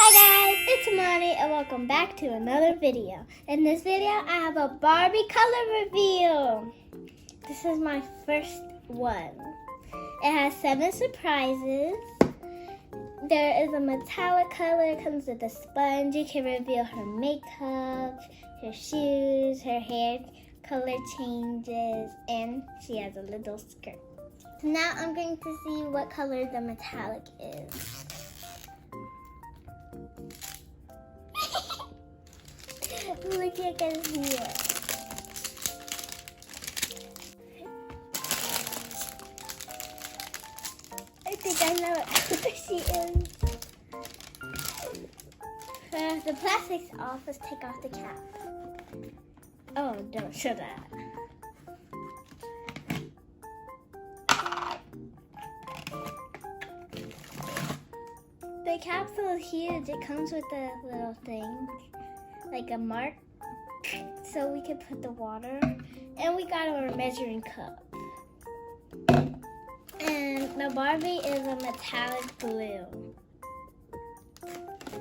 Hi guys, it's Monty and welcome back to another video. In this video, I have a Barbie color reveal. This is my first one. It has 7 surprises. There is a metallic color, it comes with a sponge. You can reveal her makeup, her shoes, her hair color changes, and she has a little skirt. So now I'm going to see what color the metallic is. Look, you can see it. I think I know what she is. The plastic's off. Let's take off the cap. Oh, don't show that. The capsule is huge. It comes with a little thing, like a mark, so we can put the water. And we got our measuring cup. And the Barbie is a metallic blue.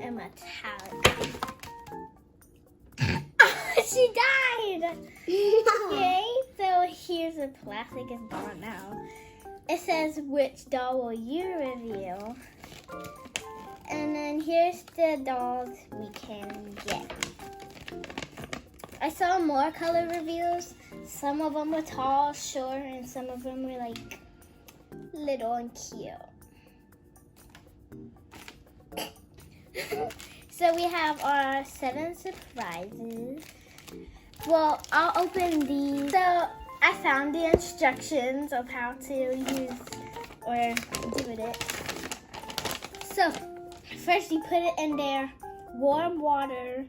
A metallic. She died! Yay! So here's the plastic, is gone now. It says, which doll will you reveal? And then here's the dolls we can get. I saw more color reveals. Some of them were tall, short, and some of them were like little and cute. So we have our 7 surprises. Well, I'll open these. So I found the instructions of how to use or do it. So first you put it in there, warm water,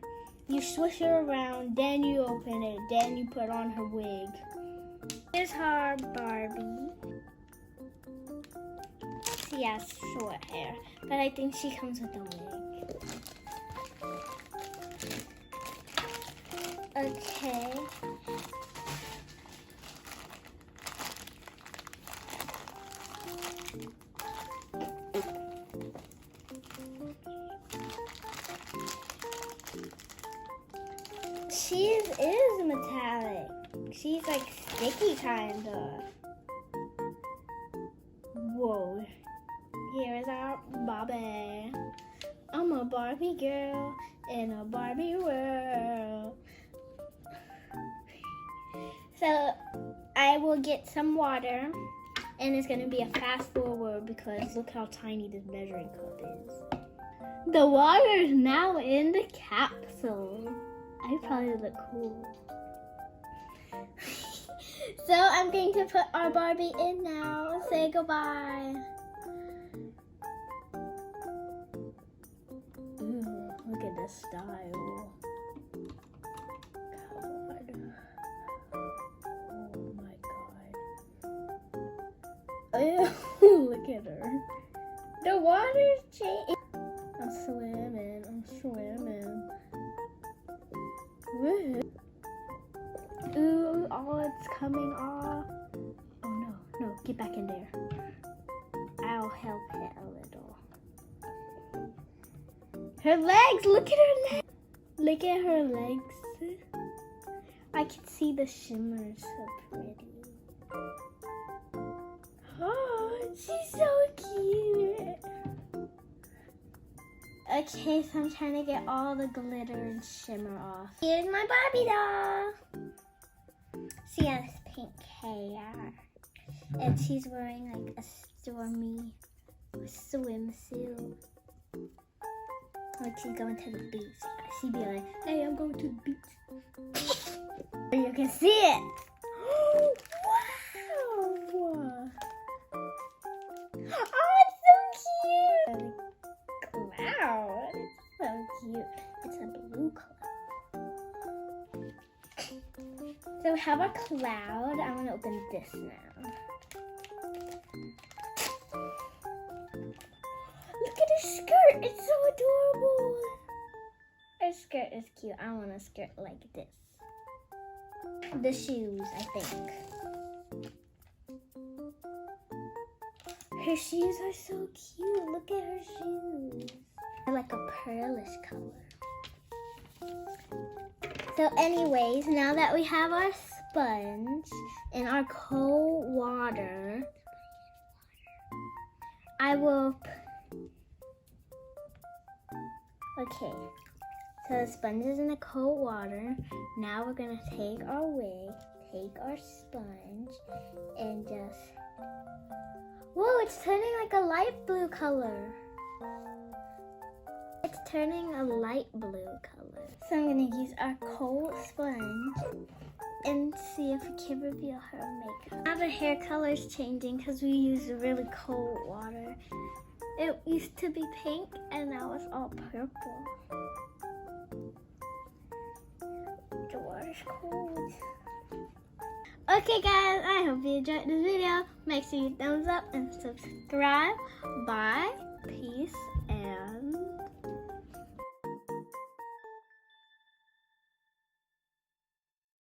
you swish her around, then you open it, then you put on her wig. Here's her Barbie. She has short hair, but I think she comes with a wig. Okay. She is metallic. She's like sticky kinda. Whoa. Here's our Barbie. I'm a Barbie girl in a Barbie world. So I will get some water, and it's gonna be a fast forward because look how tiny this measuring cup is. The water is now in the capsule. I probably look cool. So I'm going to put our Barbie in now. Say goodbye. Ooh, look at this style. God. Oh my God. Ew, look at her. The water's changing. I'm swimming. I'm swimming. Woo. Ooh, oh, it's coming off. Oh no, get back in there. I'll help it a little. Her legs, look at her legs. Look at her legs. I can see the shimmer, so pretty. Oh, she's so cute. Okay, so I'm trying to get all the glitter and shimmer off. Here's my Barbie doll. She has pink hair. And she's wearing like a stormy swimsuit. Like she's going to the beach. She'd be like, hey, I'm going to the beach. You can see it. Wow. Oh, it's so cute. Wow, it's so cute. It's a blue color. So we have our cloud. I'm gonna open this now. Look at her skirt. It's so adorable. Her skirt is cute. I want a skirt like this. The shoes, I think. Her shoes are so cute. Look at her shoes. They're like a pearlish color. So anyways, now that we have our sponge in our cold water, okay, so the sponge is in the cold water. Now we're gonna take our wig, take our sponge, and just, whoa, it's turning like a light blue color. It's turning a light blue color. So I'm gonna use our cold sponge and see if we can reveal her makeup. Now the hair color is changing because we used really cold water. It used to be pink and now it's all purple. The water's cold. Okay guys, I hope you enjoyed this video. Make sure you thumbs up and subscribe. Bye.